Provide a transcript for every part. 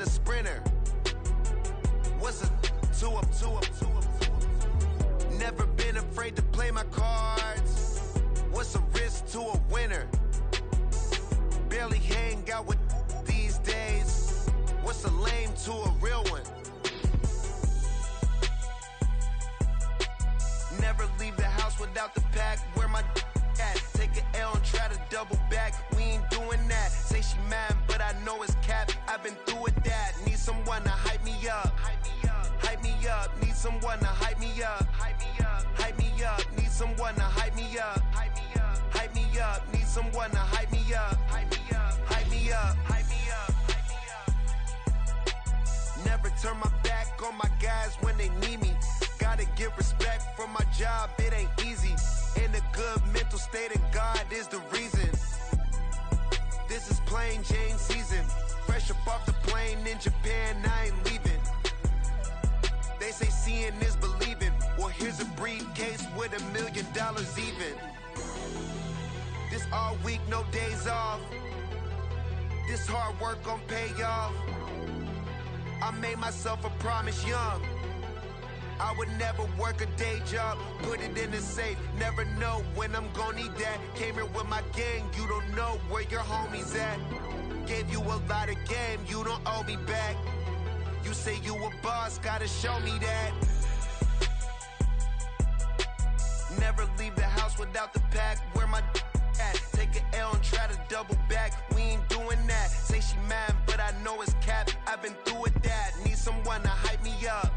a sprinter. What's a two up? Never been afraid to play my cards. What's a risk to a winner? Barely hang out with these days. What's a lame to a real one? Never leave the house without the pack. Where my at? Take an L and try to double back. We ain't doing that. Say she mad, but I know it's cap. I've been through with that. Need someone to hype me up. Hype me up. Need someone to hype me up. Hype me up. Need someone to hype me up. Hype me up. Need someone to hype me up. Hype me up. Never turn my back on my guys when they need me. Gotta give respect for my job, it ain't easy. In a good mental state, and God is the reason. This is plain Jane season. Fresh up off the plane in Japan, I ain't leaving. They say seeing is believing. Well, here's a briefcase with $1 million even. This all week, no days off. This hard work gon' pay off. I made myself a promise young. I would never work a day job, put it in the safe. Never know when I'm gon' need that. Came here with my gang, you don't know where your homies at. Gave you a lot of game, you don't owe me back. You say you a boss, gotta show me that. Never leave the house without the pack. Where my at? Take an L and try to double back. We ain't doing that. Say she mad, but I know it's cap. I've been through with that. Need someone to hype me up.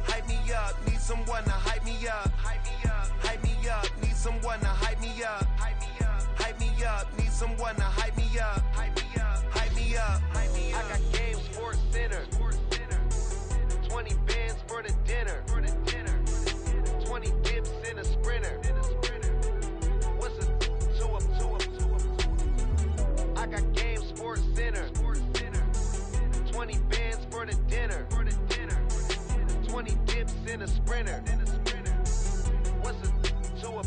Hype me up. Need someone to hype me up. Hype me up. Need someone to hype me up. Hype me up. Need someone to hype me up. Hype me up. I got game Sports Center. 20 bands for the dinner. 20 dips in a sprinter. What's a two up? I got game Sports Center. 20 bands for the dinner. 20 dips in a sprinter. What's a two up?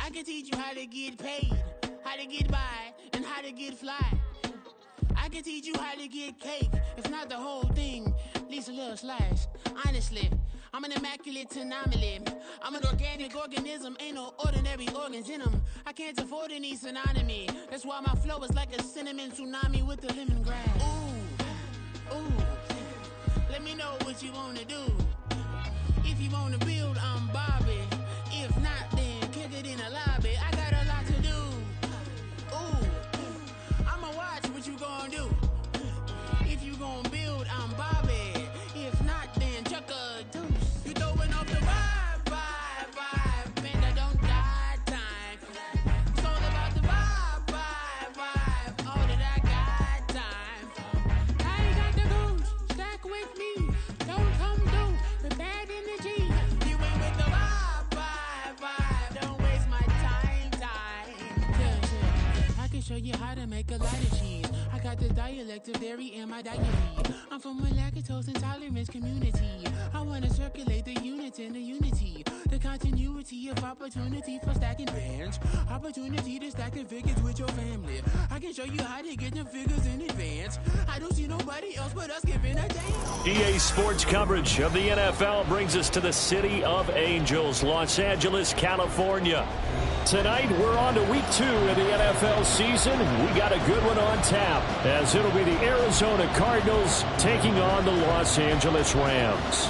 I can teach you how to get paid, how to get by, and how to get fly. I can teach you how to get cake, if not the whole thing, at least a little slice. Honestly, I'm an immaculate anomaly. I'm an organic organism, ain't no ordinary organs in them. I can't afford any synonymy. That's why my flow is like a cinnamon tsunami with the lemongrass. Ooh, let me know what you wanna do. If you wanna build, I'm Bobby. If not, then kick it in the lobby. I got a lot to do. Ooh, I'ma watch what you gon' do. If you gon' build, I'm Bobby. If not, then chuck a deuce. You throwing off the vibe. Man, I don't die time. It's all about the vibe. All that I got time. I ain't got the goose. Stack with me. Don't come through with bad energy. You ain't with the vibe. Don't waste my time. Yeah. I can show you how to make a lot of cheese. I got the dialect of dairy in my diary. I'm from a lactose intolerance community. I wanna circulate the units in the unity. The continuity of opportunity for stacking bands. Opportunity to stack the figures with your family. I can show you how to get the figures in advance. I don't see nobody else but us giving a damn. EA Sports coverage of the NFL brings us to the City of Angels, Los Angeles, California. Tonight, we're on to week 2 of the NFL season. We got a good one on tap, as it'll be the Arizona Cardinals taking on the Los Angeles Rams.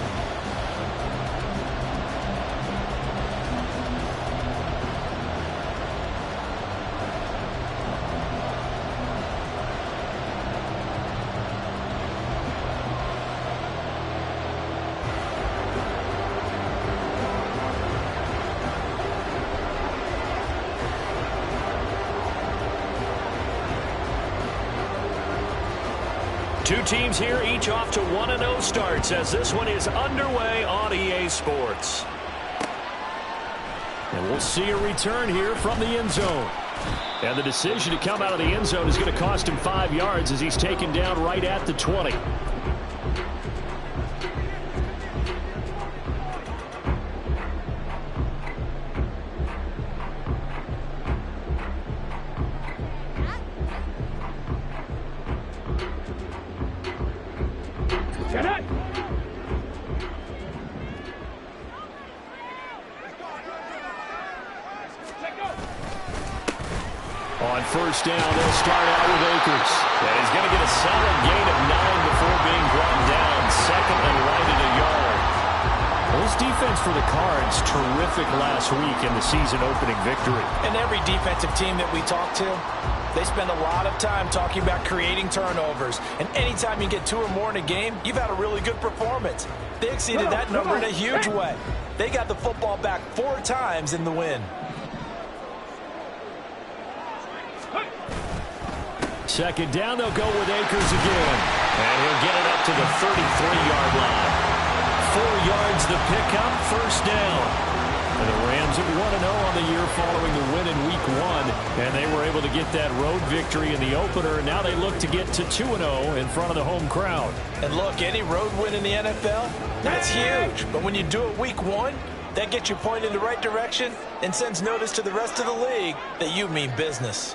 Two teams here, each off to 1-0 starts as this one is underway on EA Sports. And we'll see a return here from the end zone. And the decision to come out of the end zone is going to cost him 5 yards as he's taken down right at the 20. On first down, they'll start out with Akers. And he's going to get a solid gain of 9 before being brought down. Second and right at a yard. Well, this defense for the Cards, terrific last week in the season-opening victory. And every defensive team that we talk to, they spend a lot of time talking about creating turnovers. And anytime you get 2 or more in a game, you've had a really good performance. They exceeded that number in a huge way. They got the football back 4 times in the win. Second down, they'll go with Akers again. And he'll get it up to the 33-yard line. 4 yards the pickup, first down. And the Rams at 1-0 on the year following the win in Week 1. And they were able to get that road victory in the opener. And now they look to get to 2-0 in front of the home crowd. And look, any road win in the NFL, that's huge. But when you do it Week 1, that gets you pointed in the right direction and sends notice to the rest of the league that you mean business.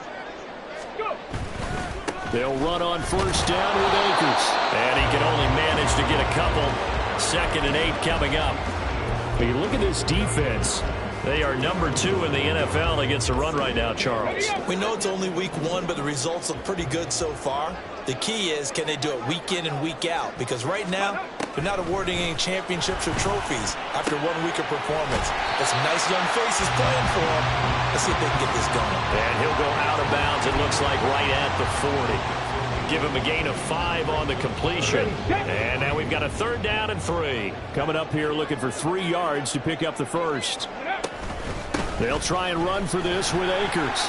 They'll run on first down with Akers. And he can only manage to get a couple. 2nd and 8 coming up. But you look at this defense. They are number 2 in the NFL against the run right now, Charles. We know it's only Week 1, but the results look pretty good so far. The key is, can they do it week in and week out? Because right now, they're not awarding any championships or trophies after 1 week of performance. There's some nice young faces playing for them. Let's see if they can get this going. And he'll go out of bounds, it looks like, right at the 40. Give him a gain of 5 on the completion. And now we've got a 3rd down and 3. Coming up here looking for 3 yards to pick up the first. They'll try and run for this with Akers.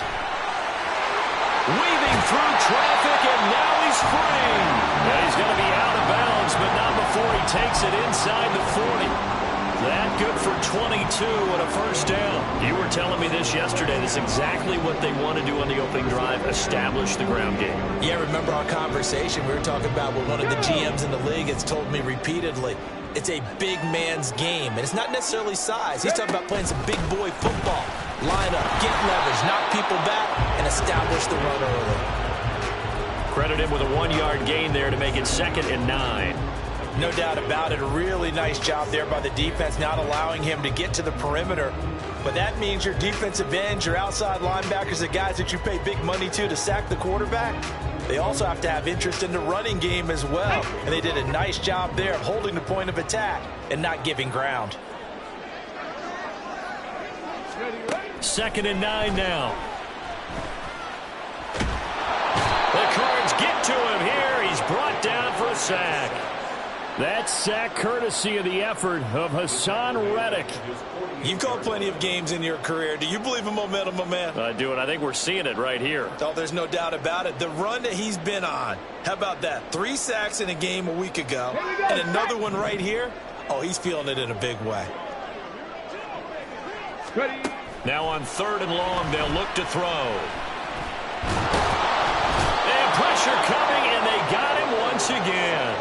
Weaving through traffic, and now he's free. And he's going to be out of bounds, but not before he takes it inside the 40. That good for 22 and a first down. You were telling me this yesterday. That's exactly what they want to do on the opening drive, establish the ground game. Yeah, remember our conversation? We were talking about what one of the GMs in the league has told me repeatedly. It's a big man's game, and it's not necessarily size. He's talking about playing some big boy football. Line up, get leverage, knock people back, and establish the run early. Credit him with a 1-yard gain there to make it 2nd and 9. No doubt about it. A really nice job there by the defense, not allowing him to get to the perimeter. But that means your defensive ends, your outside linebackers, the guys that you pay big money to sack the quarterback, they also have to have interest in the running game as well. And they did a nice job there of holding the point of attack and not giving ground. 2nd and 9 now. The Cards get to him here. He's brought down for a sack. That sack courtesy of the effort of Hassan Reddick. You've called plenty of games in your career. Do you believe in momentum, my man? I do, and I think we're seeing it right here. Oh, there's no doubt about it. The run that he's been on. How about that? 3 sacks in a game a week ago. And another one right here. Oh, he's feeling it in a big way. Now on 3rd and long, they'll look to throw. And pressure coming, and they got him once again.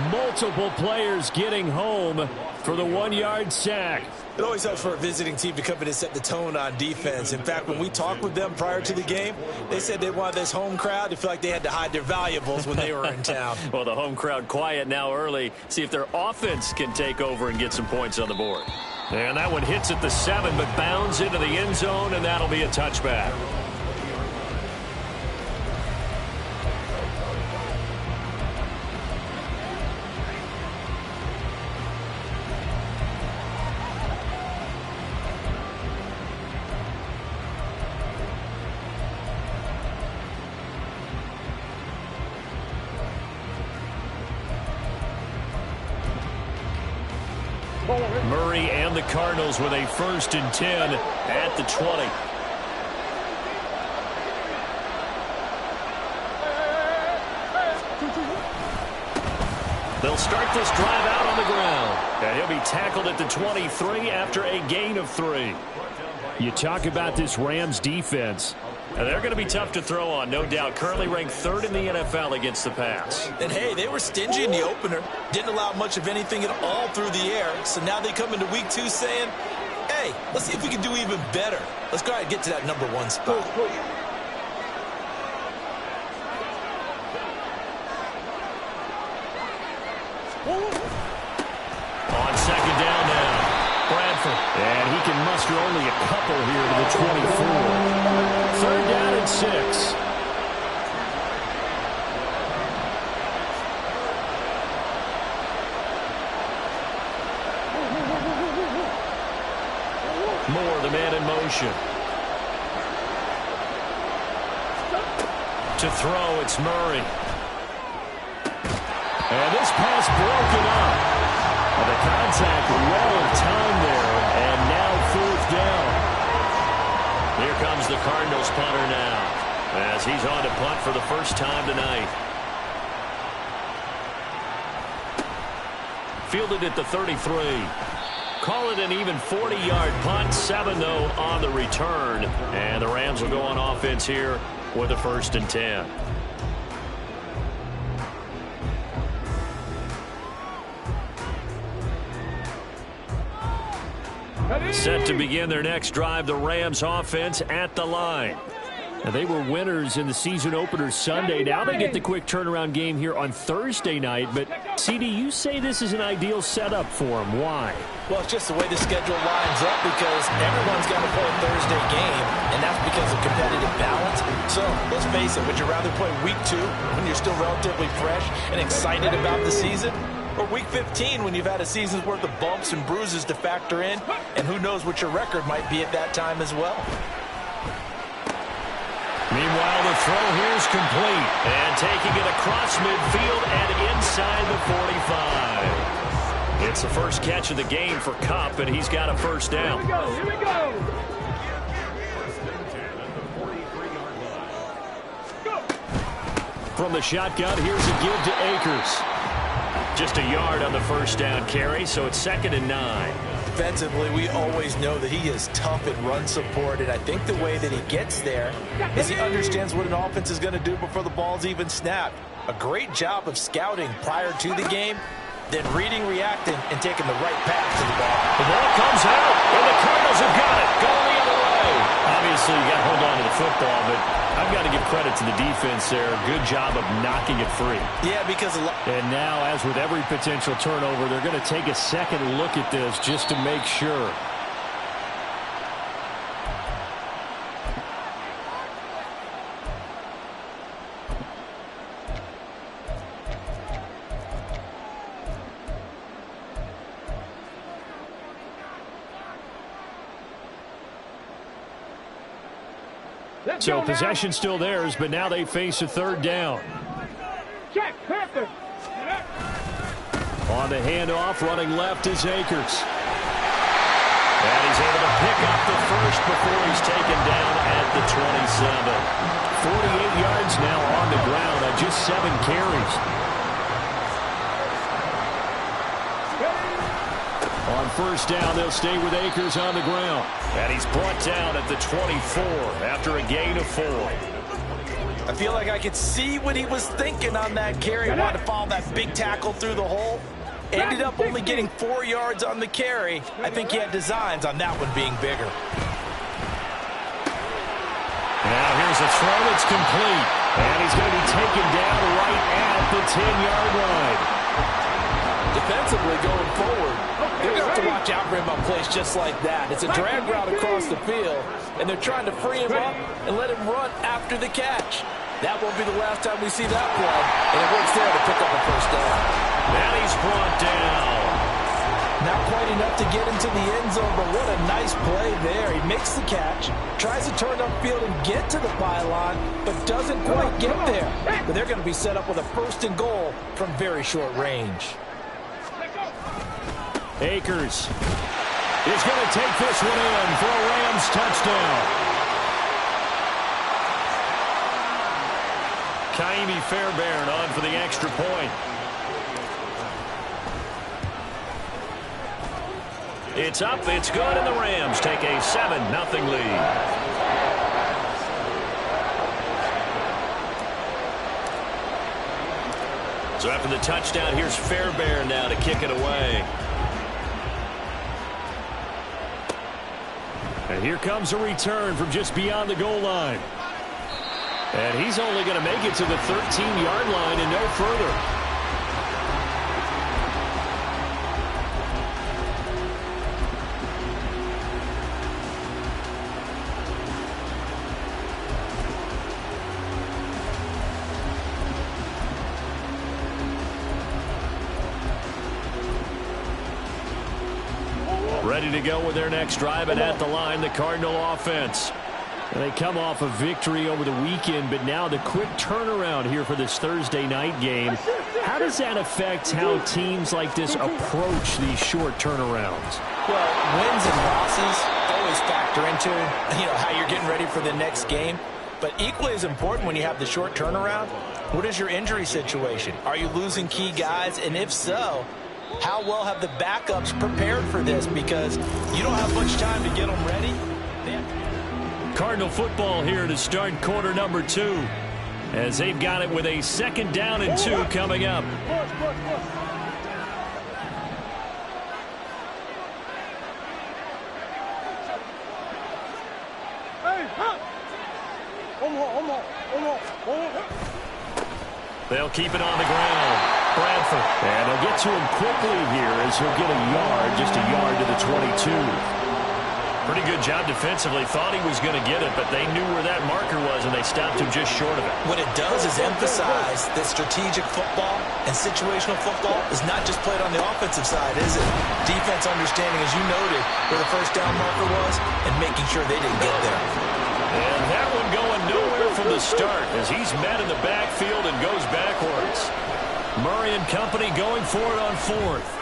Multiple players getting home for the 1-yard sack. It always helps for a visiting team to come in and set the tone on defense. In fact, when we talked with them prior to the game, they said they wanted this home crowd to feel like they had to hide their valuables when they were in town. Well, the home crowd quiet now early. See if their offense can take over and get some points on the board. And that one hits at the 7, but bounds into the end zone, and that'll be a touchback. Murray and the Cardinals with a 1st and 10 at the 20. They'll start this drive out on the ground. And he'll be tackled at the 23 after a gain of 3. You talk about this Rams defense. And they're going to be tough to throw on, no doubt. Currently ranked 3rd in the NFL against the pass. And, hey, they were stingy in the opener. Didn't allow much of anything at all through the air. So now they come into week 2 saying, hey, let's see if we can do even better. Let's go ahead and get to that number 1 spot. On 2nd down now, Bradford. And he can muster only a couple here to the 24. 3rd down and 6. Moore, the man in motion. To throw, it's Murray. And this pass broken up. The contact well timed there, and now 4th down. Here comes the Cardinals punter now, as he's on to punt for the first time tonight. Fielded at the 33. Call it an even 40-yard punt, 7 though on the return. And the Rams will go on offense here with a 1st and 10. Set to begin their next drive, the Rams offense at the line. Now, they were winners in the season opener Sunday. Now they get the quick turnaround game here on Thursday night. But, CD, you say this is an ideal setup for them. Why? Well, it's just the way the schedule lines up because everyone's got to play a Thursday game, and that's because of competitive balance. So, let's face it, would you rather play week 2 when you're still relatively fresh and excited about the season? Or week 15 when you've had a season's worth of bumps and bruises to factor in, and who knows what your record might be at that time as well. Meanwhile, the throw here is complete. And taking it across midfield and inside the 45. It's the first catch of the game for Kupp, and he's got a 1st down. Here we go. From the shotgun, here's a give to Akers. Just a yard on the 1st down carry, so it's 2nd and 9. Defensively, we always know that he is tough in run support, and I think the way that he gets there is he understands what an offense is going to do before the ball's even snapped. A great job of scouting prior to the game, then reading, reacting, and taking the right path to the ball. The ball comes out, and the Cardinals have got it. Going the other way. Obviously, you got to hold on to the football, but I've got to give credit to the defense there. Good job of knocking it free. Yeah, because... And now, as with every potential turnover, they're going to take a second look at this just to make sure. So possession still theirs, but now they face a 3rd down. Check, Panther. On the handoff, running left is Akers. And he's able to pick up the 1st before he's taken down at the 27. 48 yards now on the ground on just 7 carries. On 1st down, they'll stay with Akers on the ground. And he's brought down at the 24 after a gain of 4. I feel like I could see what he was thinking on that carry. He wanted to follow that big tackle through the hole. Ended up only getting 4 yards on the carry. I think he had designs on that one being bigger. Now here's a throw that's complete. And he's going to be taken down right at the 10-yard line. Defensively going forward, they're going to have to watch out for him on plays just like that. It's a drag route across the field, and they're trying to free him up and let him run after the catch. That won't be the last time we see that play, and it works there to pick up a 1st down. And he's brought down. Not quite enough to get into the end zone, but what a nice play there. He makes the catch, tries to turn upfield and get to the pylon, but doesn't quite get there. But they're going to be set up with a 1st and goal from very short range. Akers is going to take this one in for a Rams touchdown. Kaimi Fairbairn on for the extra point. It's up, it's good, and the Rams take a 7-0 lead. So after the touchdown, here's Fairbairn now to kick it away. And here comes a return from just beyond the goal line. And he's only going to make it to the 13-yard line and no further. Ready to go with their next drive, and at the line, the Cardinal offense. And they come off a victory over the weekend, but now the quick turnaround here for this Thursday night game. How does that affect how teams like this approach these short turnarounds? Well, wins and losses always factor into, how you're getting ready for the next game. But equally as important when you have the short turnaround, what is your injury situation? Are you losing key guys? And if so, how well have the backups prepared for this? Because you don't have much time to get them ready. Cardinal football here to start quarter number 2, as they've got it with a 2nd down and 2 coming up. They'll keep it on the ground. Bradford. And they'll get to him quickly here as he'll get a yard, just a yard to the 22. Pretty good job defensively. Thought he was going to get it, but they knew where that marker was, and they stopped him just short of it. What it does is emphasize that strategic football and situational football is not just played on the offensive side, is it? Defense understanding, as you noted, where the first down marker was and making sure they didn't get there. And that one going nowhere from the start as he's met in the backfield and goes backwards. Murray and company going for it on 4th.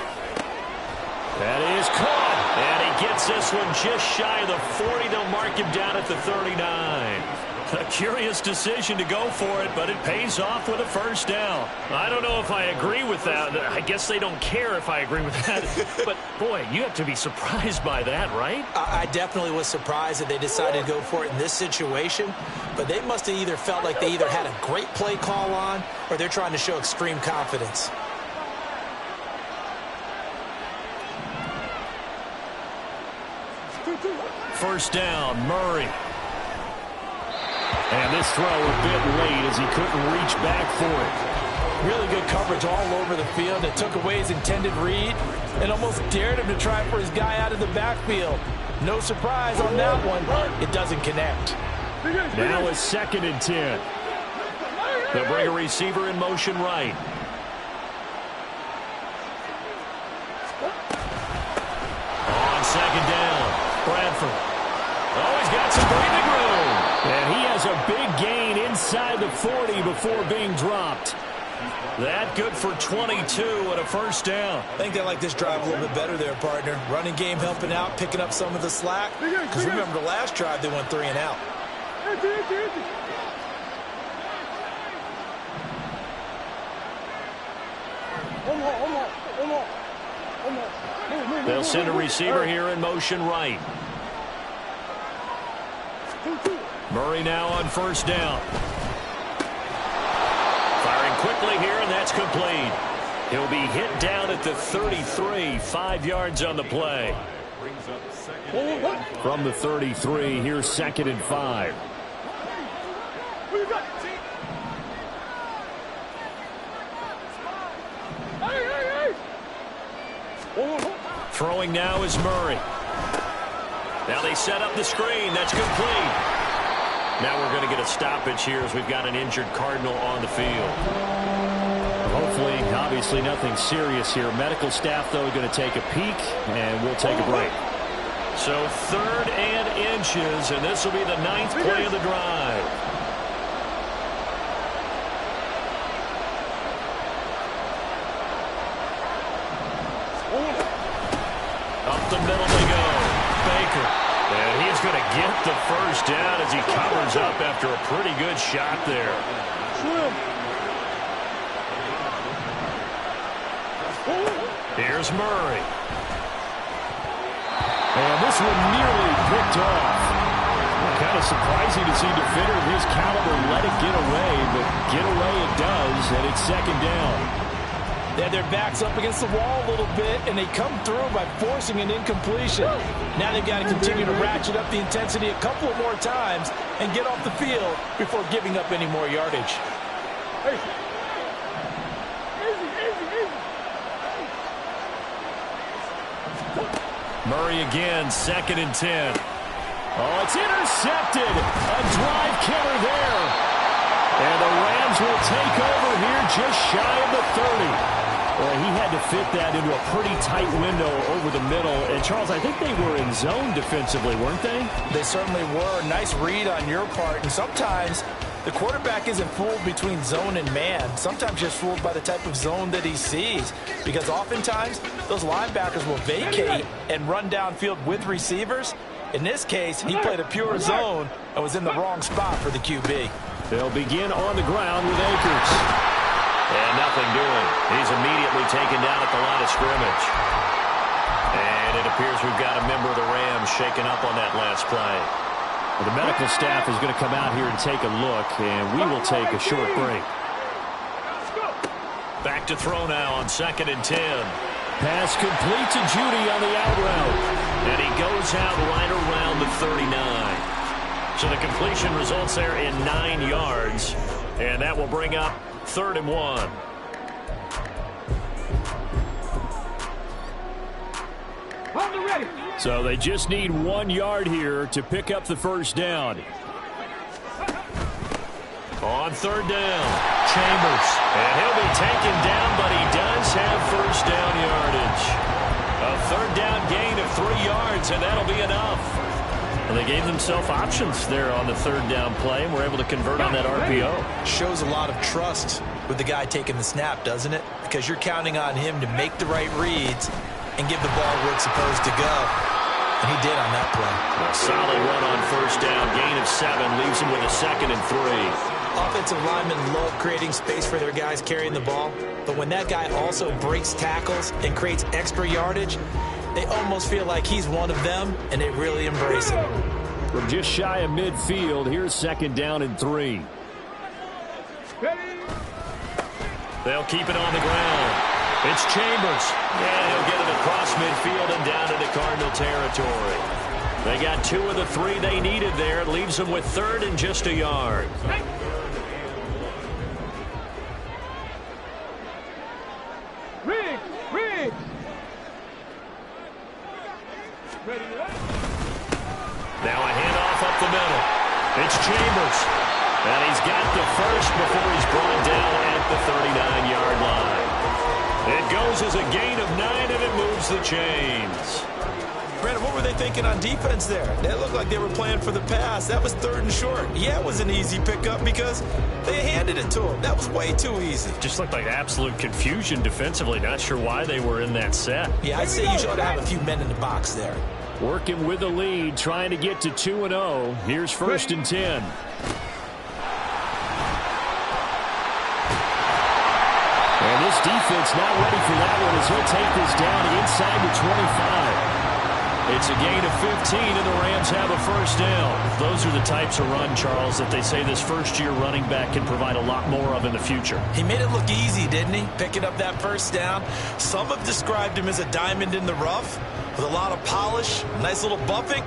That is caught. And he gets this one just shy of the 40. They'll mark him down at the 39. A curious decision to go for it, but it pays off with a first down. I don't know if I agree with that. I guess they don't care if I agree with that. But, boy, you have to be surprised by that, right? I definitely was surprised that they decided to go for it in this situation. But they must have either felt like they either had a great play call on or they're trying to show extreme confidence. First down, Murray. And this throw a bit late as he couldn't reach back for it. Really good coverage all over the field. It took away his intended read and almost dared him to try for his guy out of the backfield. No surprise on that one. It doesn't connect. Now a 2nd and 10. They'll bring a receiver in motion right. On 2nd down, Bradford. Oh, he's got some breathing room. And he has a big gain inside the 40 before being dropped. That good for 22 and a first down. I think they like this drive a little bit better there, partner. Running game helping out, picking up some of the slack. Because remember, the last drive they went 3 and out. They'll send a receiver here in motion right. Murray now on first down. Firing quickly here, and that's complete. He'll be hit down at the 33, 5 yards on the play. From the 33, here's 2nd and 5. Throwing now is Murray. Now they set up the screen. That's complete. Now we're going to get a stoppage here as we've got an injured Cardinal on the field. Hopefully, obviously nothing serious here. Medical staff, though, going to take a peek, and we'll take a break. So 3rd and inches, and this will be the 9th play of the drive. Up the middle they go. Baker. And he's going to get the first down as he covers up after a pretty good shot there. Here's Murray. And this one nearly picked off. Kind of surprising to see a defender of his caliber let it get away, but get away it does, and it's second down. They had their backs up against the wall a little bit, and they come through by forcing an incompletion. Now they've got to continue to ratchet up the intensity a couple of more times and get off the field before giving up any more yardage. Murray again, 2nd and 10. Oh, it's intercepted. A drive killer there. And the Rams will take over here just shy of the 30. Well, he had to fit that into a pretty tight window over the middle. And, Charles, I think they were in zone defensively, weren't they? They certainly were. Nice read on your part. And sometimes the quarterback isn't fooled between zone and man. Sometimes just fooled by the type of zone that he sees. Because oftentimes, those linebackers will vacate and run downfield with receivers. In this case, he played a pure zone and was in the wrong spot for the QB. They'll begin on the ground with Akers. And nothing doing. He's immediately taken down at the line of scrimmage. And it appears we've got a member of the Rams shaken up on that last play. Well, the medical staff is going to come out here and take a look, and we will take a short break. Back to throw now on 2nd and 10. Pass complete to Judy on the out route. And he goes out right around the 39. So the completion results there in 9 yards. And that will bring up 3rd and 1. So they just need 1 yard here to pick up the first down. On 3rd down, Chambers. And he'll be taken down, but he does have first down yardage. A 3rd down gain of 3 yards, and that'll be enough. Well, they gave themselves options there on the 3rd down play, and were able to convert on that RPO. Shows a lot of trust with the guy taking the snap, doesn't it? Because you're counting on him to make the right reads and give the ball where it's supposed to go. And he did on that play. A solid run on first down, gain of 7, leaves him with a 2nd and 3. Offensive linemen love creating space for their guys carrying the ball, but when that guy also breaks tackles and creates extra yardage, they almost feel like he's one of them, and they really embrace him. From just shy of midfield, here's 2nd down and 3. They'll keep it on the ground. It's Chambers. And he'll get it across midfield and down into Cardinal territory. They got 2 of the 3 they needed there. It leaves them with 3rd and just a yard. Now a handoff up the middle. It's Chambers. And he's got the first before he's brought down at the 39-yard line. It goes as a gain of 9, and it moves the chains. Brandon, what were they thinking on defense there? They looked like they were playing for the pass. That was 3rd and short. Yeah, it was an easy pickup because they handed it to him. That was way too easy. Just looked like absolute confusion defensively. Not sure why they were in that set. Yeah, I'd say you ought to have a few men in the box there. Working with the lead, trying to get to 2-0. Here's 1st and 10. And this defense not ready for that one as he'll take this down inside the 25. It's a gain of 15, and the Rams have a first down. Those are the types of run, Charles, that they say this first-year running back can provide a lot more of in the future. He made it look easy, didn't he? Picking up that first down. Some have described him as a diamond in the rough with a lot of polish, nice little bumping.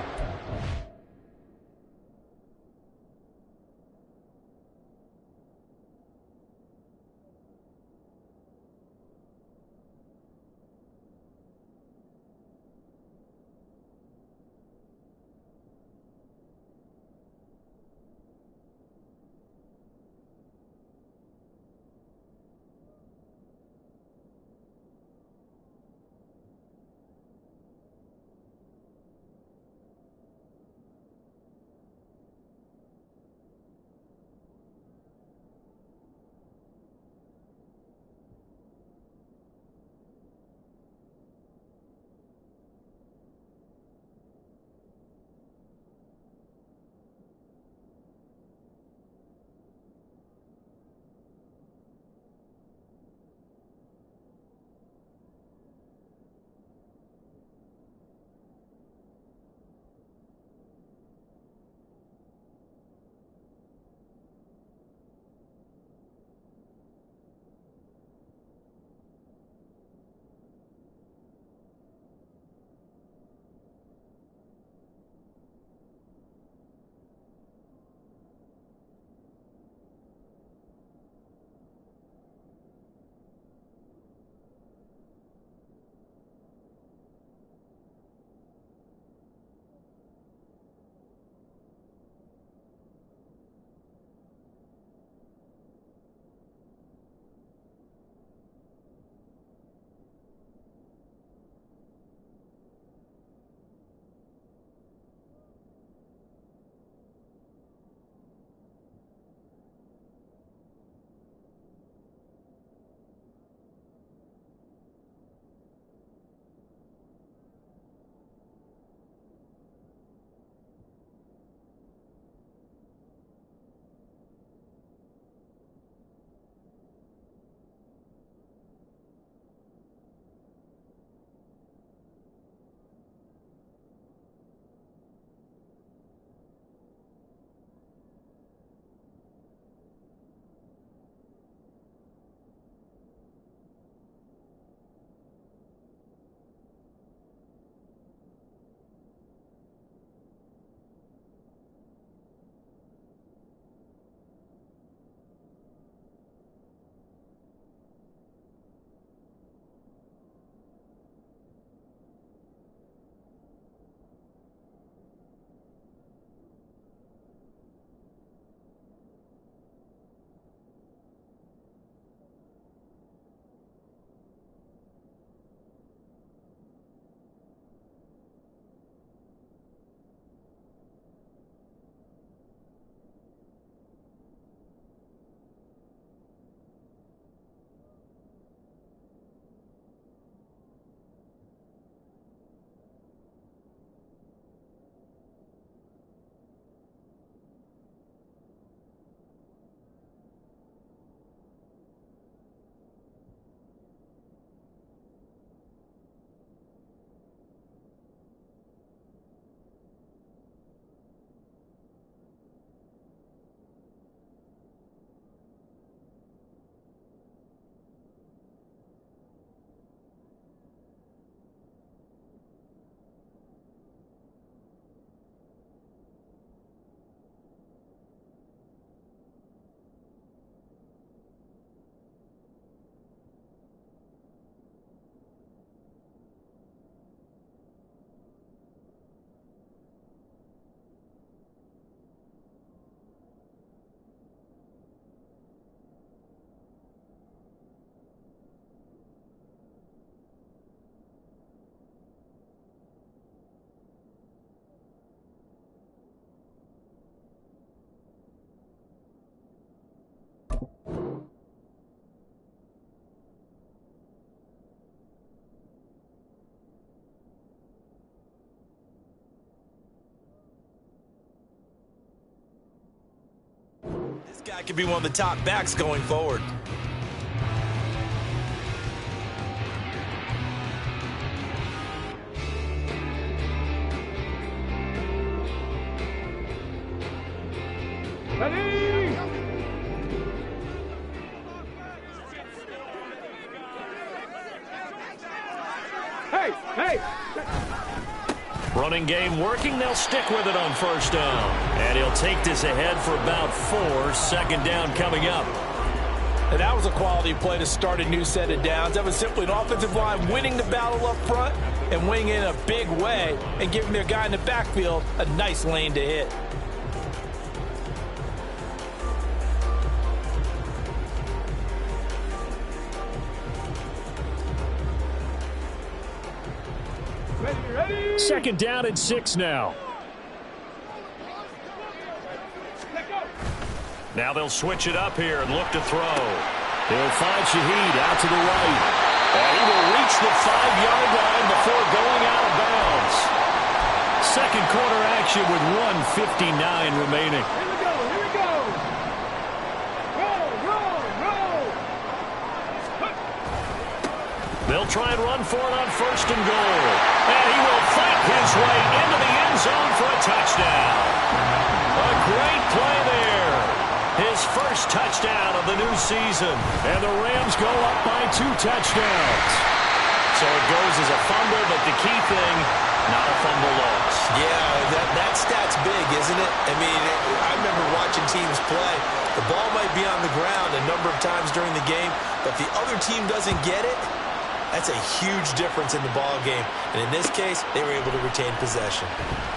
This guy could be one of the top backs going forward. Ready? Hey! Running game working. They'll stick with it on first down. And he'll take this ahead for about 4. Second down coming up. And that was a quality play to start a new set of downs. That was simply an offensive line winning the battle up front and winning in a big way and giving their guy in the backfield a nice lane to hit. Ready? Second down and 6 now. Now they'll switch it up here and look to throw. He'll find Shaheed out to the right. And he will reach the 5-yard line before going out of bounds. Second quarter action with 1:59 remaining. Here we go! Roll! They'll try and run for it on first and goal. And he will fight his way into the end zone for a touchdown. A great play there. His first touchdown of the new season. And the Rams go up by 2 touchdowns. So it goes as a fumble, but the key thing, not a fumble loss. Yeah, that stat's big, isn't it? I mean, I remember watching teams play. The ball might be on the ground a number of times during the game, but the other team doesn't get it. That's a huge difference in the ball game. And in this case, they were able to retain possession.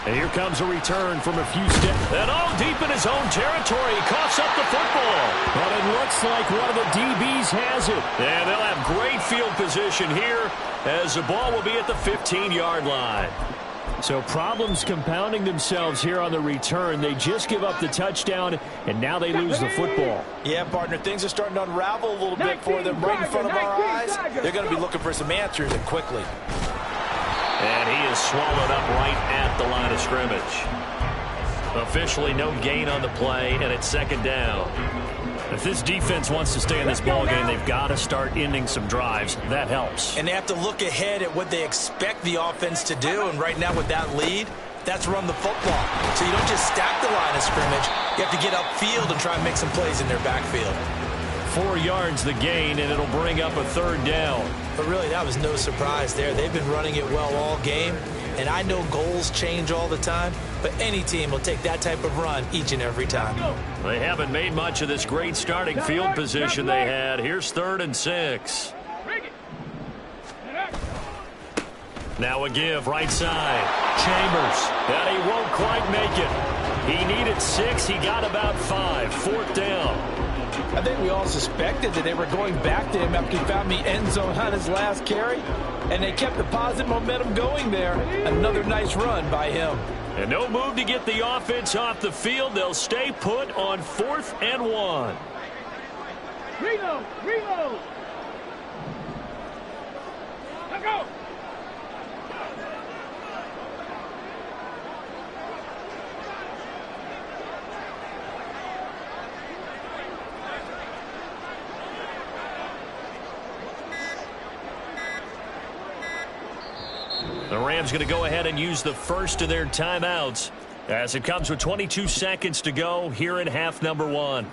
And here comes a return from a few steps. And deep in his own territory. He coughs up the football. But it looks like one of the DBs has it. And they'll have great field position here as the ball will be at the 15-yard line. So problems compounding themselves here on the return. They just give up the touchdown, and now they lose the football. Yeah, partner, things are starting to unravel a little bit for them right in front of our eyes. They're going to be looking for some answers, and quickly. And he is swallowed up right at the line of scrimmage. Officially no gain on the play, and it's second down. If this defense wants to stay in this ballgame, they've got to start ending some drives. That helps. And they have to look ahead at what they expect the offense to do. And right now with that lead, that's run the football. So you don't just stack the line of scrimmage. You have to get upfield and try and make some plays in their backfield. 4 yards the gain, and it'll bring up a third down. But really, that was no surprise there. They've been running it well all game. And I know goals change all the time, but any team will take that type of run each and every time. They haven't made much of this great starting field position they had. Here's 3rd and 6. Now a give, right side. Chambers, and he won't quite make it. He needed 6. He got about 5. 4th down. I think we all suspected that they were going back to him after he found the end zone on his last carry, and they kept the positive momentum going there. Another nice run by him. And no move to get the offense off the field. They'll stay put on 4th and 1. Reload! Let's go! The Rams going to go ahead and use the first of their timeouts as it comes with 22 seconds to go here in half number 1.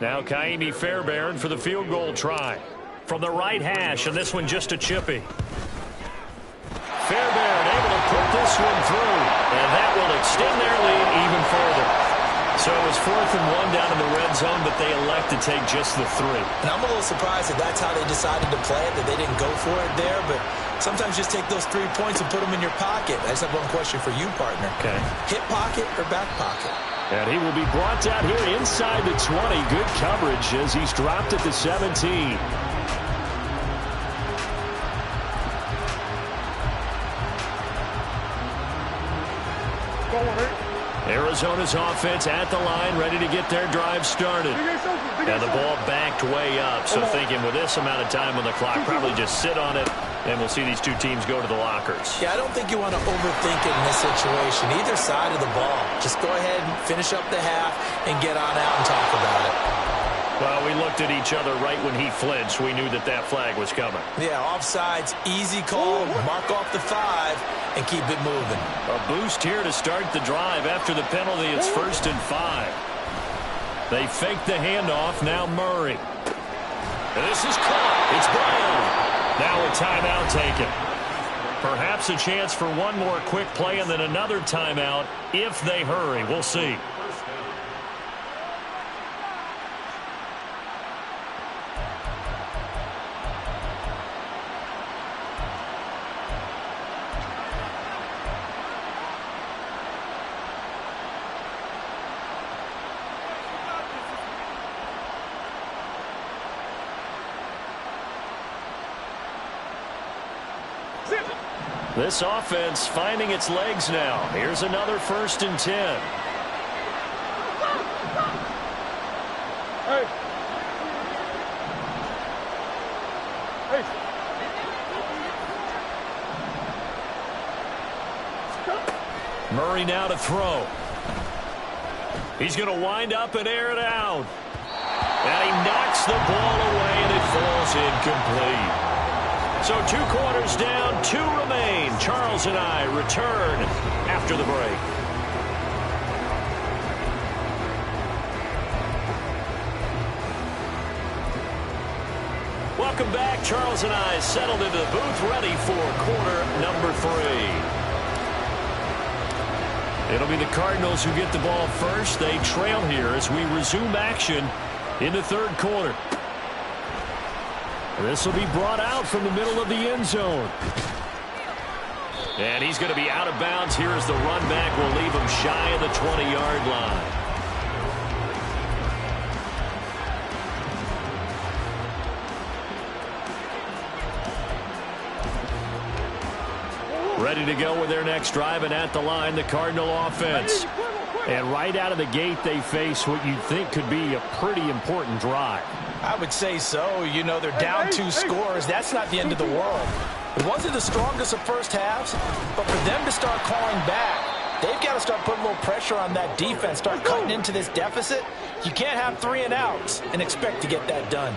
Now Kaimi Fairbairn for the field goal try. From the right hash, and this one just a chippy. Fairbairn able to put this one through, and that will extend their lead even further. So it was 4th and 1 down in the red zone, but they elect to take just the 3. And I'm a little surprised that that's how they decided to play it, that they didn't go for it there. But sometimes just take those 3 points and put them in your pocket. I just have one question for you, partner. Okay. Hip pocket or back pocket? And he will be brought down here inside the 20. Good coverage as he's dropped at the 17. Arizona's offense at the line, ready to get their drive started. Now the ball backed way up, so thinking with this amount of time on the clock, probably just sit on it, and we'll see these two teams go to the lockers. Yeah, I don't think you want to overthink it in this situation. Either side of the ball. Just go ahead and finish up the half and get on out and talk about it. Well, we looked at each other right when he flinched. We knew that that flag was coming. Yeah, offsides, easy call, mark off the 5, and keep it moving. A boost here to start the drive. After the penalty, it's 1st and 5. They fake the handoff. Now Murray. And this is caught. It's Brown. Now a timeout taken. Perhaps a chance for one more quick play and then another timeout if they hurry. We'll see. This offense finding its legs now. Here's another 1st and 10. Hey. Murray now to throw. He's going to wind up and air it out. And he knocks the ball away, and it falls incomplete. So 2 quarters down, 2 remain. Charles and I return after the break. Welcome back. Charles and I settled into the booth, ready for quarter number 3. It'll be the Cardinals who get the ball first. They trail here as we resume action in the 3rd quarter. This will be brought out from the middle of the end zone. And he's going to be out of bounds here as the run back will leave him shy of the 20-yard line. Ready to go with their next drive, and at the line, the Cardinal offense. And right out of the gate, they face what you'd think could be a pretty important drive. I would say so. You know, they're down 2 scores. That's not the end of the world. It wasn't the strongest of first halves, but for them to start calling back, they've got to start putting a little pressure on that defense, start cutting into this deficit. You can't have 3 and outs and expect to get that done.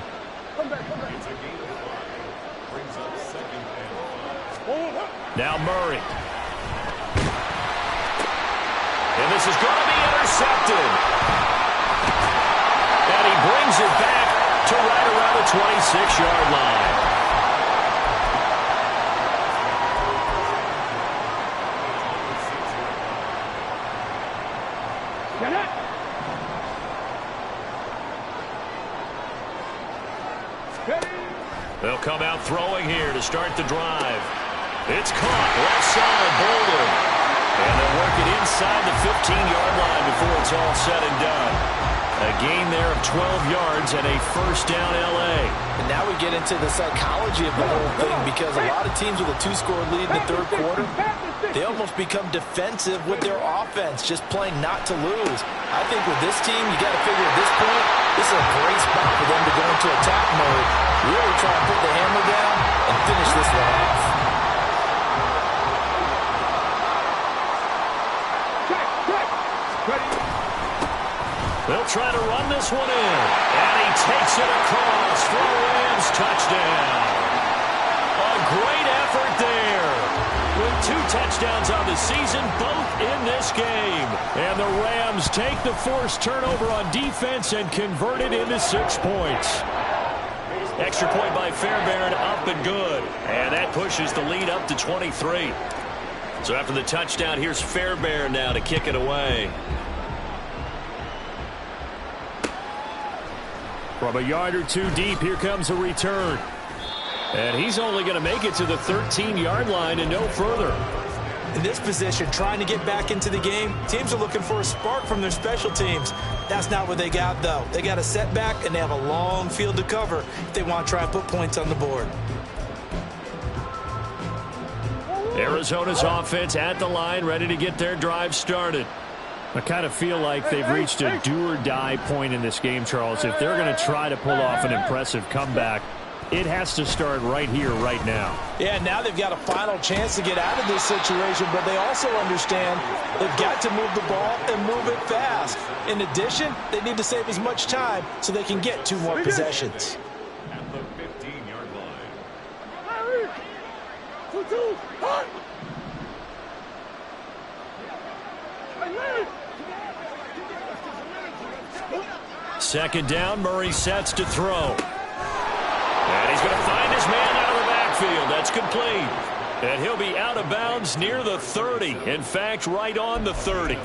Now Murray. And this is going to be intercepted. And he brings it back to right around the 26-yard line. They'll come out throwing here to start the drive. It's caught left side, Bolden. And they'll work it inside the 15-yard line before it's all said and done. A gain there of 12 yards and a first down L.A. And now we get into the psychology of the whole thing, because a lot of teams with a 2-score lead in the 3rd quarter, they almost become defensive with their offense, just playing not to lose. I think with this team, you got to figure at this point, this is a great spot for them to go into attack mode, really try and put the hammer down and finish this one off. They'll try to run this one in. And he takes it across for a Rams touchdown. A great effort there. With 2 touchdowns on the season, both in this game. And the Rams take the forced turnover on defense and convert it into 6 points. Extra point by Fairbairn, up and good. And that pushes the lead up to 23. So after the touchdown, here's Fairbairn now to kick it away. From a yard or 2 deep, here comes a return. And he's only going to make it to the 13-yard line and no further. In this position, trying to get back into the game, teams are looking for a spark from their special teams. That's not what they got, though. They got a setback, and they have a long field to cover if they want to try and put points on the board. Arizona's offense at the line, ready to get their drive started. I kind of feel like they've reached a do-or-die point in this game, Charles. If they're going to try to pull off an impressive comeback, it has to start right here, right now. Yeah, now they've got a final chance to get out of this situation, but they also understand they've got to move the ball and move it fast. In addition, they need to save as much time so they can get 2 more possessions. At the 15-yard line. Second down, Murray sets to throw. And he's going to find his man out of the backfield. That's complete. And he'll be out of bounds near the 30. In fact, right on the 30.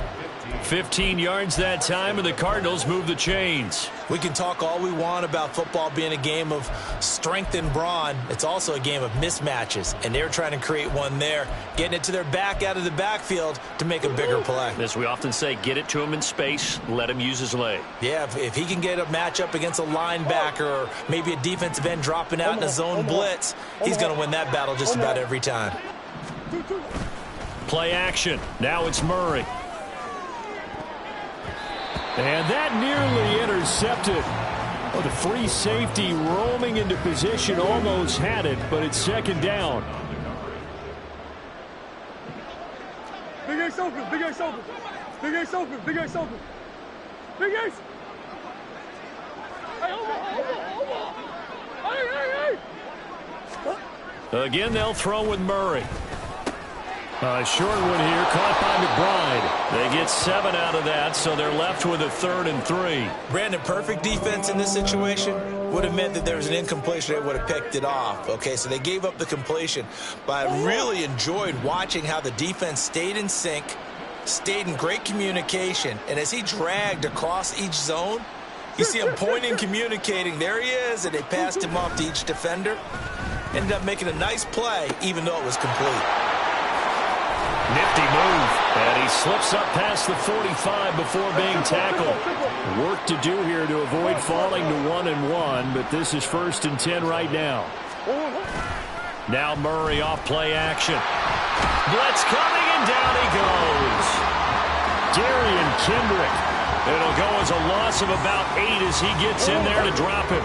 15 yards that time, and the Cardinals move the chains. We can talk all we want about football being a game of strength and brawn. It's also a game of mismatches, and they're trying to create one there, getting it to their back out of the backfield to make a bigger play. As we often say, get it to him in space, let him use his leg. Yeah, if he can get a matchup against a linebacker or maybe a defensive end dropping out in a zone blitz, he's going to win that battle just about every time. Play action. Now it's Murray. And that nearly intercepted. Oh, the free safety roaming into position almost had it, but it's second down. Big Ace open, Big Ace open. Big Ace open, Big Ace open. Big Ace. Hey, over. Hey. Again, they'll throw with Murray. A short one here, caught by McBride. They get 7 out of that, so they're left with a 3rd and 3. Brandon, perfect defense in this situation would have meant that there was an incompletion. They would have picked it off. Okay, so they gave up the completion. But I really enjoyed watching how the defense stayed in sync, stayed in great communication, and as he dragged across each zone, you see him pointing, communicating. There he is, and they passed him off to each defender. Ended up making a nice play, even though it was complete. Nifty move, and he slips up past the 45 before being tackled. Work to do here to avoid falling to 1-1, but this is 1st and 10 right now. Now Murray off play action. Blitz coming, and down he goes. Darian Kendrick. It'll go as a loss of about 8 as he gets in there to drop him.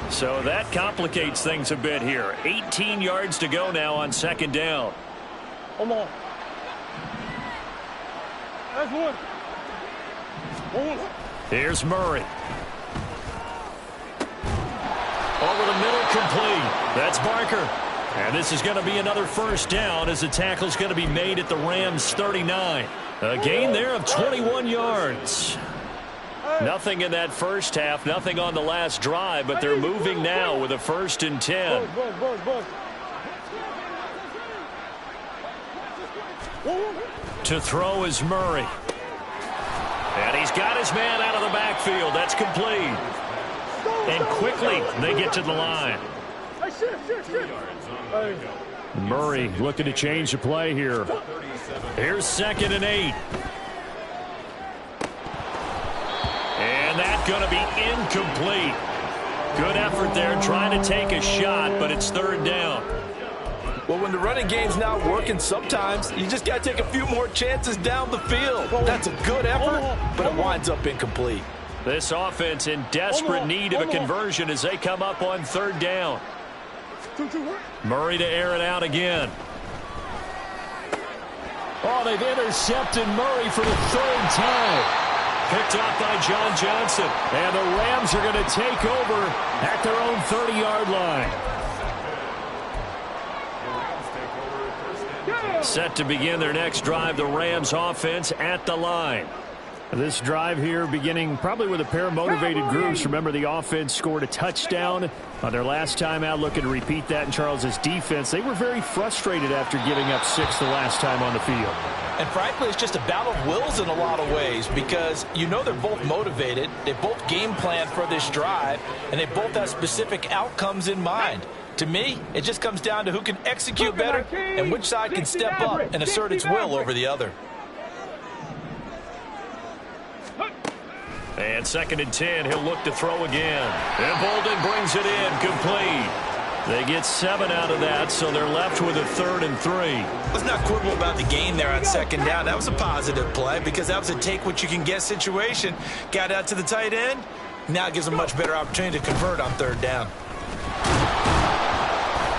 So that complicates things a bit here. 18 yards to go now on second down. Come on. That's one. Here's Murray. Over the middle, complete. That's Barker. And this is going to be another first down as the tackle's going to be made at the Rams' 39. A gain there of 21 yards. Nothing in that first half, nothing on the last drive, but they're moving now with a 1st and 10. To throw is Murray. And he's got his man out of the backfield. That's complete. And quickly, they get to the line. Murray looking to change the play here. Here's 2nd and 8. And that's going to be incomplete. Good effort there trying to take a shot, but it's 3rd down. Well, when the running game's not working, sometimes you just got to take a few more chances down the field. That's a good effort, but it winds up incomplete. This offense in desperate need of a conversion as they come up on 3rd down. Murray to air it out again. Oh, they've intercepted Murray for the 3rd time. Picked up by John Johnson. And the Rams are going to take over at their own 30-yard line. Set to begin their next drive, the Rams offense at the line. This drive here beginning probably with a pair of motivated groups. Remember, the offense scored a touchdown on their last time out. Looking to repeat that in Charles's defense. They were very frustrated after giving up 6 the last time on the field. And frankly, it's just a battle of wills in a lot of ways because you know they're both motivated. They both game plan for this drive, and they both have specific outcomes in mind. To me, it just comes down to who can execute better and which side can step up and assert its will over the other. And 2nd and 10, he'll look to throw again. And Bolden brings it in, complete. They get 7 out of that, so they're left with a 3rd and 3. Let's not quibble about the gain there on 2nd down. That was a positive play because that was a take-what-you-can-get situation. Got out to the tight end. Now it gives them a much better opportunity to convert on 3rd down.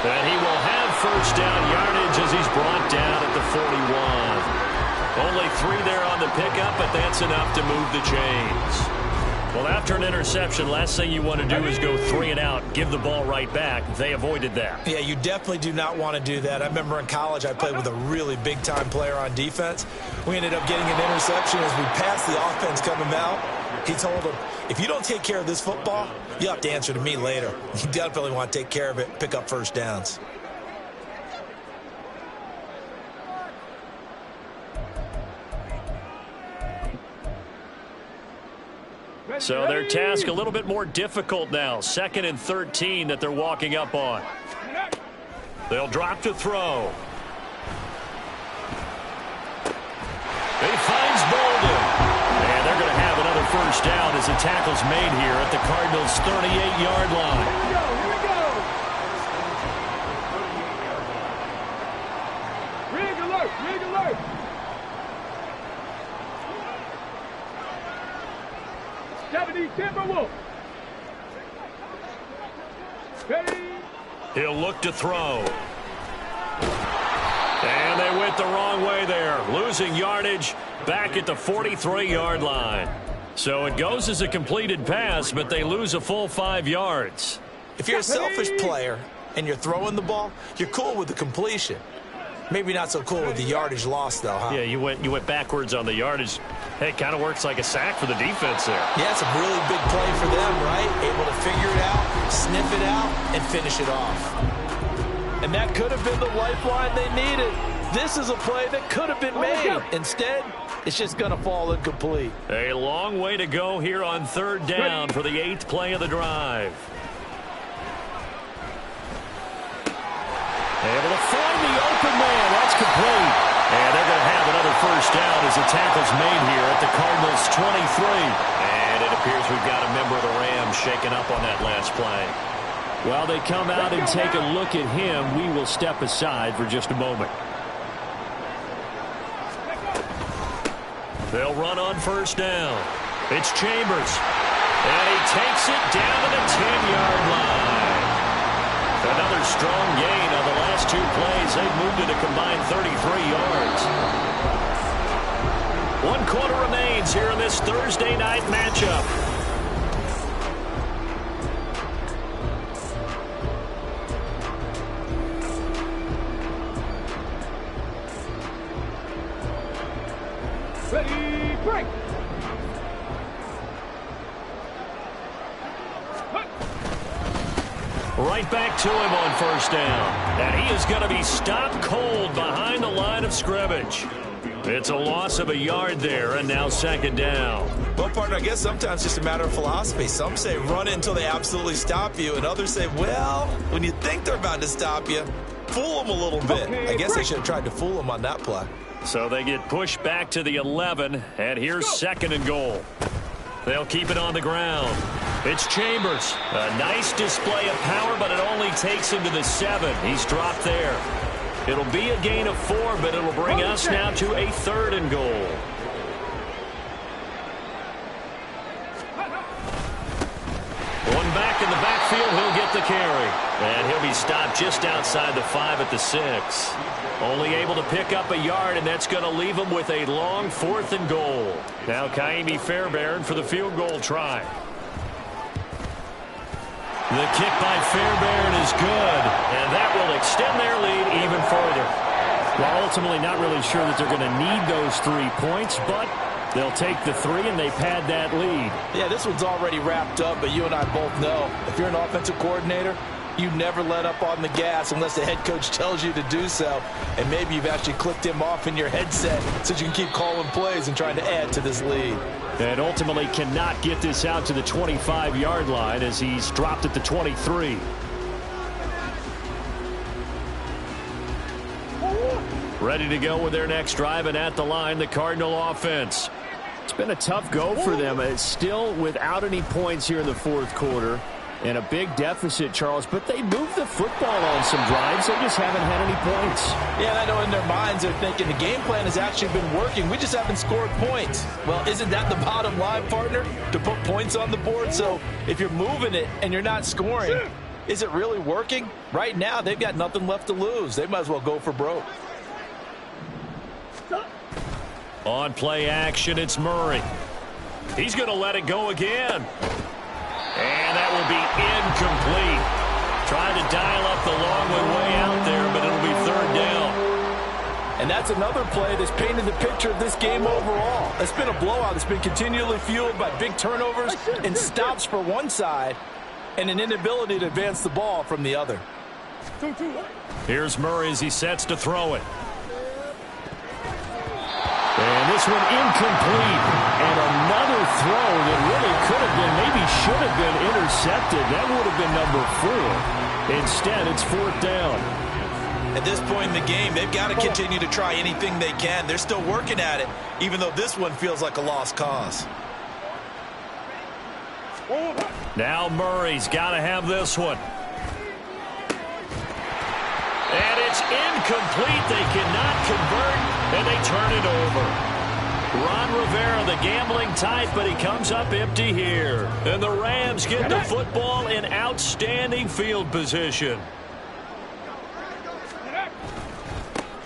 And he will have 1st down yardage as he's brought down at the 41. Only 3 there on the pickup, but that's enough to move the chains. Well, after an interception, last thing you want to do is go 3 and out, give the ball right back. They avoided that. Yeah, you definitely do not want to do that. I remember in college I played with a really big-time player on defense. We ended up getting an interception as we passed the offense coming out. He told him, if you don't take care of this football, you'll have to answer to me later. You definitely want to take care of it, pick up 1st downs. So their task a little bit more difficult now. 2nd and 13 that they're walking up on. They'll drop to throw. He finds Bolden. And they're going to have another 1st down as the tackle's made here at the Cardinals' 38-yard line. Rig alert! Rig alert! Timberwolf. Ready. He'll look to throw. And they went the wrong way there. Losing yardage back at the 43-yard line. So it goes as a completed pass, but they lose a full 5 yards. If you're a selfish player and you're throwing the ball, you're cool with the completion. Maybe not so cool with the yardage loss, though, huh? Yeah, you went backwards on the yardage. Hey, it kind of works like a sack for the defense there. Yeah, it's a really big play for them, right? Able to figure it out, sniff it out, and finish it off. And that could have been the lifeline they needed. This is a play that could have been made. Instead, it's just going to fall incomplete. A long way to go here on 3rd down for the 8th play of the drive. Able to find the open man. That's complete. And they're going to have another 1st down as the tackle's made here at the Cardinals' 23. And it appears we've got a member of the Rams shaken up on that last play. While they come out and take a look at him, we will step aside for just a moment. They'll run on 1st down. It's Chambers. And he takes it down to the 10-yard line. Another strong gain on the last 2 plays. They've moved it a combined 33 yards. 1 quarter remains here in this Thursday night matchup. Ready, break. Right back to him on 1st down. And he is going to be stopped cold behind the line of scrimmage. It's a loss of a yard there, and now 2nd down. Well, partner, I guess sometimes it's just a matter of philosophy. Some say run until they absolutely stop you, and others say, well, when you think they're about to stop you, fool them a little bit. I guess they should have tried to fool them on that play. So they get pushed back to the 11, and here's 2nd and goal. They'll keep it on the ground. It's Chambers. A nice display of power, but it only takes him to the 7. He's dropped there. It'll be a gain of 4, but it'll bring us now to a 3rd and goal. One back in the backfield, he'll get the carry. And he'll be stopped just outside the 5 at the 6. Only able to pick up a yard, and that's going to leave him with a long 4th and goal. Now Kaimi Fairbairn for the field goal try. The kick by Fairbairn is good, and that will extend their lead even further. Well, ultimately not really sure that they're going to need those 3 points, but they'll take the 3 and they pad that lead. Yeah, this one's already wrapped up, but you and I both know if you're an offensive coordinator, you never let up on the gas unless the head coach tells you to do so. And maybe you've actually clicked him off in your headset so you can keep calling plays and trying to add to this lead. And ultimately cannot get this out to the 25-yard line as he's dropped at the 23. Ready to go with their next drive, and at the line, the Cardinal offense. It's been a tough go for them. It's still without any points here in the 4th quarter. And a big deficit, Charles, but they moved the football on some drives. They just haven't had any points. Yeah, and I know in their minds they're thinking the game plan has actually been working. We just haven't scored points. Well, isn't that the bottom line, partner? To put points on the board? So if you're moving it and you're not scoring, is it really working? Right now, they've got nothing left to lose. They might as well go for broke. On play action, it's Murray. He's going to let it go again. And that will be incomplete. Trying to dial up the long way out there, but it'll be third down. And that's another play that's painted the picture of this game overall. It's been a blowout. It's been continually fueled by big turnovers and stops for one side and an inability to advance the ball from the other. Here's Murray as he sets to throw it. And this one incomplete. And another throw that really could have been, maybe should have been intercepted. That would have been number 4. Instead, it's fourth down. At this point in the game, they've got to continue to try anything they can. They're still working at it, even though this one feels like a lost cause. Now Murray's got to have this one. And it's incomplete. They cannot convert, and they turn it over. Ron Rivera, the gambling type, but he comes up empty here. And the Rams get the football in outstanding field position.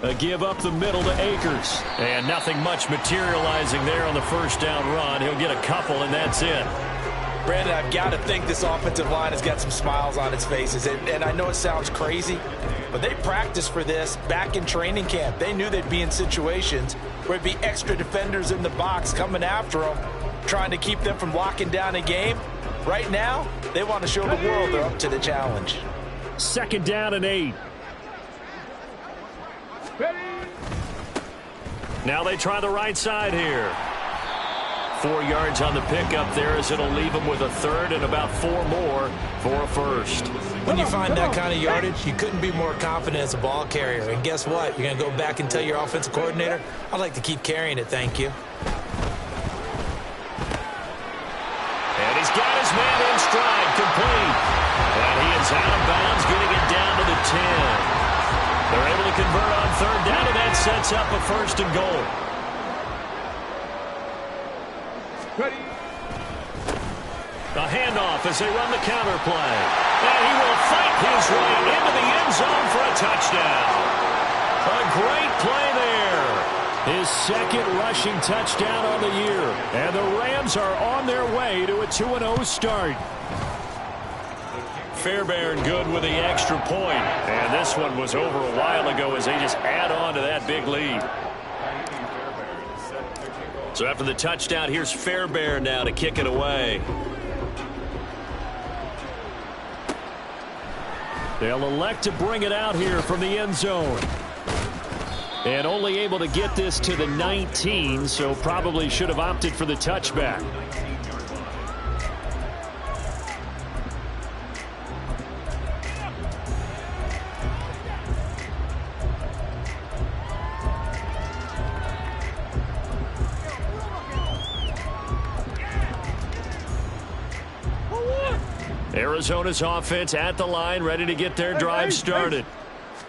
A give up the middle to Akers. And nothing much materializing there on the first down run. He'll get a couple, and that's it. Brandon, I've got to think this offensive line has got some smiles on its faces. And I know it sounds crazy, but they practiced for this back in training camp. They knew they'd be in situations where it'd be extra defenders in the box coming after them, trying to keep them from locking down a game. Right now, they want to show the world they're up to the challenge. Second down and 8. Now they try the right side here. 4 yards on the pickup there as it'll leave them with a third and about 4 more for a first. When you find that kind of yardage, you couldn't be more confident as a ball carrier. And guess what? You're going to go back and tell your offensive coordinator, I'd like to keep carrying it, thank you. And he's got his man in stride, complete. And he is out of bounds, getting it down to the 10. They're able to convert on third down, and that sets up a first and goal. A handoff as they run the counter play. And he will fight his way into the end zone for a touchdown. A great play there. His second rushing touchdown on the year. And the Rams are on their way to a 2-0 start. Fairbairn good with the extra point. And this one was over a while ago as they just add on to that big lead. So after the touchdown, here's Fairbairn now to kick it away. They'll elect to bring it out here from the end zone. And only able to get this to the 19, so probably should have opted for the touchback. Arizona's offense at the line, ready to get their drive started.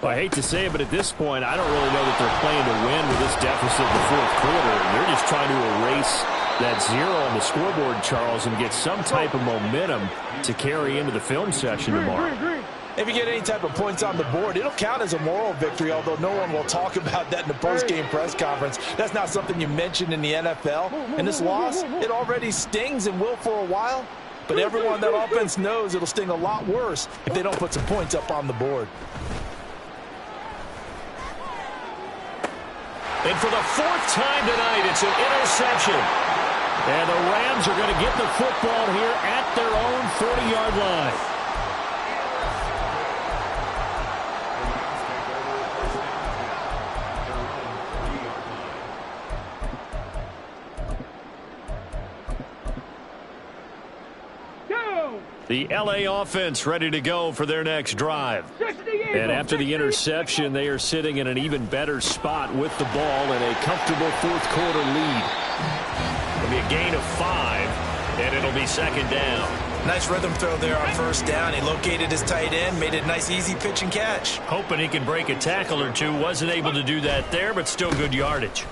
Well, I hate to say it, but at this point, I don't really know that they're playing to win with this deficit in the fourth quarter. They're just trying to erase that 0 on the scoreboard, Charles, and get some type of momentum to carry into the film session tomorrow. If you get any type of points on the board, it'll count as a moral victory, although no one will talk about that in the post-game press conference. That's not something you mentioned in the NFL. And this loss, it already stings and will for a while. But everyone that offense knows it'll sting a lot worse if they don't put some points up on the board. And for the 4th time tonight, it's an interception. And the Rams are going to get the football here at their own 40-yard line. The L.A. offense ready to go for their next drive. And after the interception, they are sitting in an even better spot with the ball in a comfortable fourth quarter lead. It'll be a gain of 5, and it'll be second down. Nice rhythm throw there on first down. He located his tight end, made it a nice, easy pitch and catch. Hoping he can break a tackle or two. Wasn't able to do that there, but still good yardage.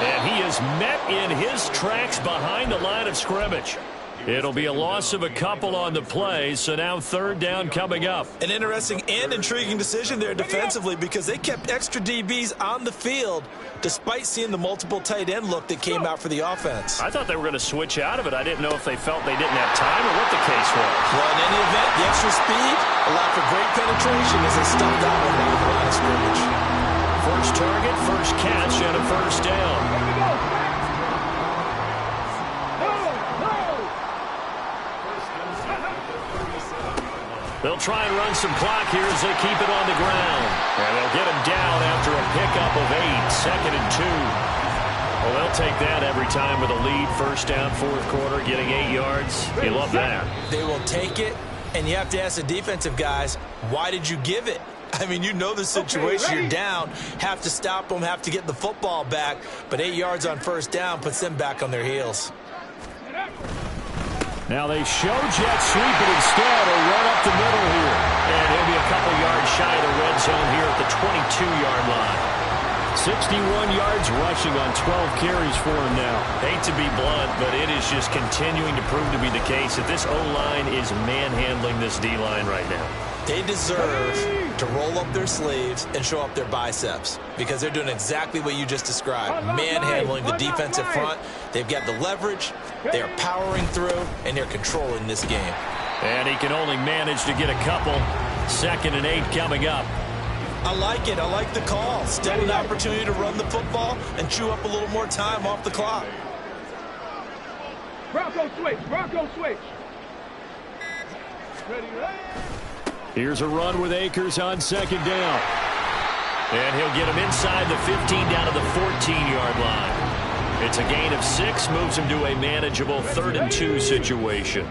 And he is met in his tracks behind the line of scrimmage. It'll be a loss of a couple on the play, so now third down coming up. An interesting and intriguing decision there defensively because they kept extra DBs on the field despite seeing the multiple tight end look that came out for the offense. I thought they were going to switch out of it. I didn't know if they felt they didn't have time or what the case was. Well, in any event, the extra speed allowed for great penetration as they stuffed that one down the line of scrimmage. First target, first catch, and a first down. They'll try and run some clock here as they keep it on the ground. And they'll get him down after a pickup of 8, 2nd and 2. Well, they'll take that every time with a lead. First down, fourth quarter, getting 8 yards. You love that. They will take it, and you have to ask the defensive guys, why did you give it? I mean, you know the situation. You're down, have to stop them, have to get the football back. But 8 yards on first down puts them back on their heels. Now they show jet sweep, but instead a run up the middle here. And he'll be a couple yards shy of the red zone here at the 22-yard line. 61 yards rushing on 12 carries for him now. Hate to be blunt, but it is just continuing to prove to be the case that this O-line is manhandling this D-line right now. They deserve to roll up their sleeves and show up their biceps because they're doing exactly what you just described, manhandling the defensive front. They've got the leverage, they're powering through, and they're controlling this game. And he can only manage to get a couple. 2nd and 8 coming up. I like it. I like the call. Still an opportunity to run the football and chew up a little more time off the clock. Bronco switch. Bronco switch. Ready. Here's a run with Akers on second down. And he'll get him inside the 15 down to the 14-yard line. It's a gain of 6, moves him to a manageable 3rd and 2 situation.